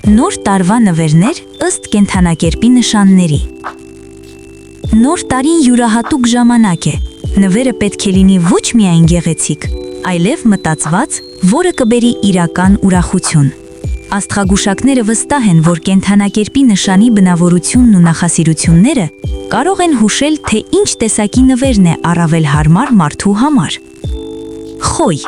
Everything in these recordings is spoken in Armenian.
Նոր տարվա նվերներ ըստ կենդանակերպի նշանների։ Նոր տարին յուրահատուկ ժամանակ է, նվերը պետք է լինի ոչ միայն գեղեցիկ, այլև մտածված, որը կբերի իրական ուրախություն։ Աստղագուշակները վստահ են, որ կենդանակերպի նշանի բնավորությունն ու նախասիրությունները կարող են հուշել, թե ինչ տեսակի նվերն է առավել հարմար մարդու համար։ Խոյ։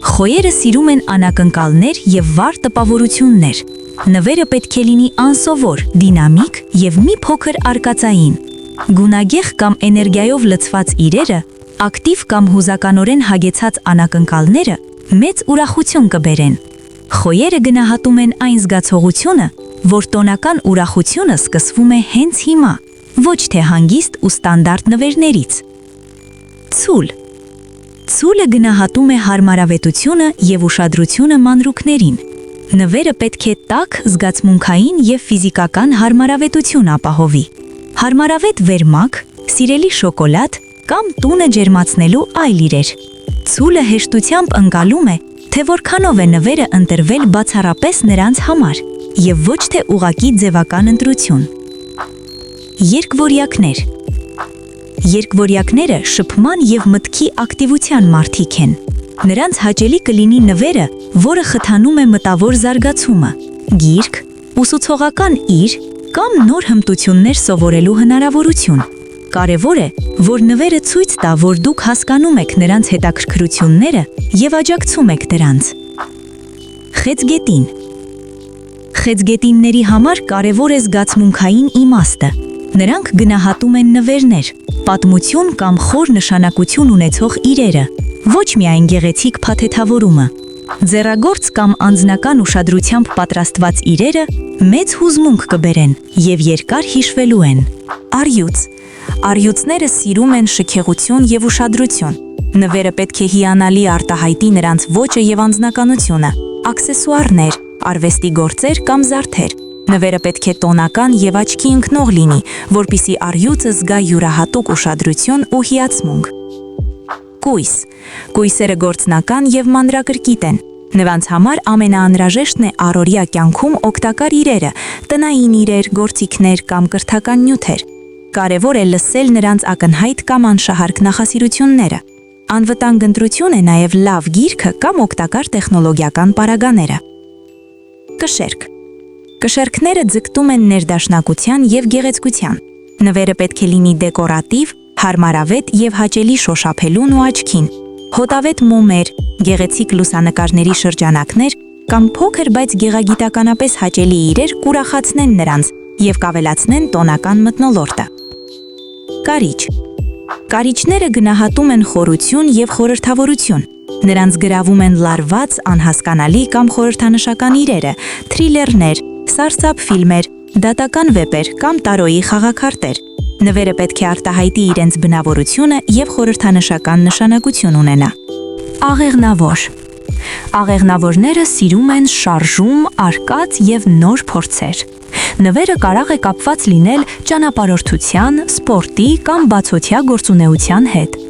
Խոյերը սիրում են անակնկալներ և վառ տպավորություններ։ Նվերը պետք է լինի անսովոր, դինամիկ և մի փոքր արկածային։ Գունագեղ կամ էներգիայով լցված իրերը, ակտիվ կամ հուզականորեն հագեցած անակնկալները մեծ ուրախություն կբերեն։ Խոյերը գնահատում են այն զգացողությունը, որ տոնական ուրախությունը սկսվում է հենց հիմա, ոչ թե հանգիստ ու ստանդարտ նվերներից։ Ցուլ։ Ցուլը գնահատում է հարմարավետությունը և ուշադրությունը մանրուքներին։ Նվերը պետք է տաք, զգացմունքային և ֆիզիկական հարմարավետություն ապահովի։ Հարմարավետ վերմակ, սիրելի շոկոլադ կամ տունը ջերմացնելու այլ իրեր։ Ցուլը հեշտությամբ ընկալում է, թե որքանով է նվերը ընտրվել բացառապես նրանց համար և ոչ թե ուղղակի ձևական ընտրություն։ Երկվորյակներ։ Երկվորյակները շփման և մտքի ակտիվության մարդիկ են։ Նրանց հաճելի կլինի նվերը, որը խթանում է մտավոր զարգացումը, գիրք, ուսուցողական իր կամ նոր հմտություններ սովորելու հնարավորություն։ Կարևոր է, որ նվերը ցույց տա, որ դուք հասկանում եք նրանց հետաքրքրությունները և աջակցում եք դրանց։ Խեցգետին։ Խեցգետինների համար կարևոր է զգացմունքային իմաստը։ Նրանք գնահատում են նվերներ, պատմություն կամ խոր նշանակություն ունեցող իրերը, ոչ միայն գեղեցիկ փաթեթավորումը։ Ձեռագործ կամ անձնական ուշադրությամբ պատրաստված իրերը մեծ հուզմունք կբերեն և երկար հիշվելու են։ Առյուծ։ Առյուծները սիրում են շքեղություն և ուշադրություն։ Նվերը պետք է հիանալի արտահայտի նրանց ոճը և անձնականությունը։ Աքսեսուարներ, արվեստի գործեր կամ զարդեր։ Նվերը պետք է տոնական և աչքի ընկնող լինի, որպեսզի առյուծը զգա յուրահատուկ ուշադրություն ու հիացմունք։ Կույս։ Կույսերը գործնական և մանրակրկիտ են։ Նրանց համար ամենաանհրաժեշտն է առօրյա կյանքում օգտակար իրերը, տնային իրեր, գործիքներ կամ կրթական նյութեր։ Կարևոր է լսել նրանց ակնհայտ կամ անշահարկ նախասիրությունները։ Անվտանգ ընտրություն է նաև լավ գիրքը կամ օգտակար տեխնոլոգիական պարագաները։ Կշերք։ Կշերքները ձգտում են ներդաշնակության և գեղեցկության։ Նվերը պետք է լինի դեկորատիվ, հարմարավետ և հաճելի շոշափելուն ու աչքին։ Հոտավետ մոմեր, գեղեցիկ լուսանկարների շրջանակներ կամ փոքր, բայց գեղագիտականապես հաճելի իրեր կուրախացնեն նրանց և կավելացնեն տոնական մթնոլորտը։ Կարիճ։ Կարիճները գնահատում են խորություն և խորհրդավորություն։ Նրանց գրավում են լարված, անհասկանալի կամ խորհրդանշական իրերը, թրիլերներ, սարսափ ֆիլմեր, դատական վեպեր կամ տարոյի խաղաքարտեր։ Նվերը պետք է արտահայտի իրենց բնավորությունը և խորհրդանշական նշանակություն ունենա։ Աղեղնավոր։ Աղեղնավորները սիրում են շարժում, արկած և նոր փորձեր։ Նվերը կարող է կապված լինել ճանապարհորդության, սպորտի կամ բացօթյա գործունեության հետ։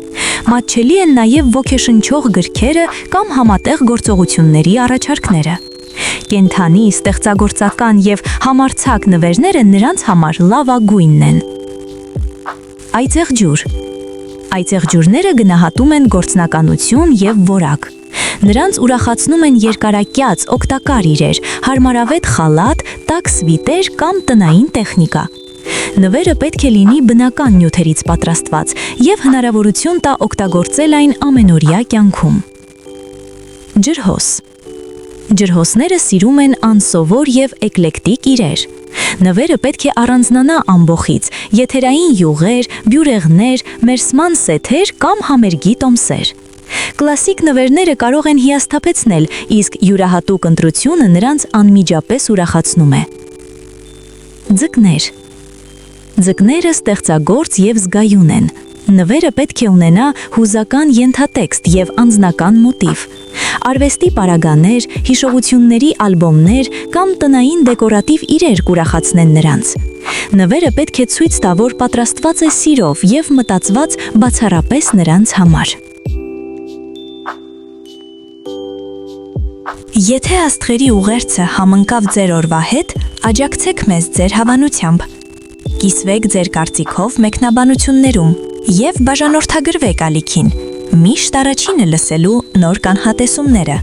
Մատչելի են նաև ոգեշնչող գրքերը կամ համատեղ գործողությունների առաջարկները։ Կենդանի, ստեղծագործական և համարձակ նվերները նրանց համար լավագույնն են։ Այծեղջյուր։ Այծեղջյուրները գնահատում են գործնականություն և որակ։ Նրանց ուրախացնում են երկարակյաց, օգտակար իրեր, հարմարավետ խալաթ, տաք սվիտեր կամ տնային տեխնիկա։ Նվերը պետք է լինի բնական նյութերից պատրաստված և հնարավորություն տա օգտագործել այն ամենօրյա կյանքում։ Ջրհոս։ Ջրհոսները սիրում են անսովոր և էկլեկտիկ իրեր։ Նվերը պետք է առանձնանա ամբոխից, եթերային յուղեր, բյուրեղներ, մերսման սեթեր կամ համերգի տոմսեր։ Կլասիկ նվերները կարող են հիասթափեցնել, իսկ յուրահատուկ ընտրությունը նրանց անմիջապես ուրախացնում է։ Ձկներ։ Ձկները ստեղծագործ և զգայուն են։ Նվերը պետք է ունենա հուզական ենթատեքստ և անձնական մոտիվ։ Արվեստի պարագաներ, հիշողությունների ալբոմներ կամ տնային դեկորատիվ իրեր կուրախացնեն նրանց։ Նվերը պետք է ցույց տա, որ պատրաստված է սիրով և մտածված բացառապես նրանց համար։ Եթե աստղերի ուղերձը համընկավ ձեր օրվա հետ, աջակցեք մեզ ձեր հավանությամբ։ Կիսվեք ձեր կարծիքով մեկնաբանություններում և բաժանորդագրվեք ալիքին, միշտ առաջինը լսելու նոր կանխատեսումները։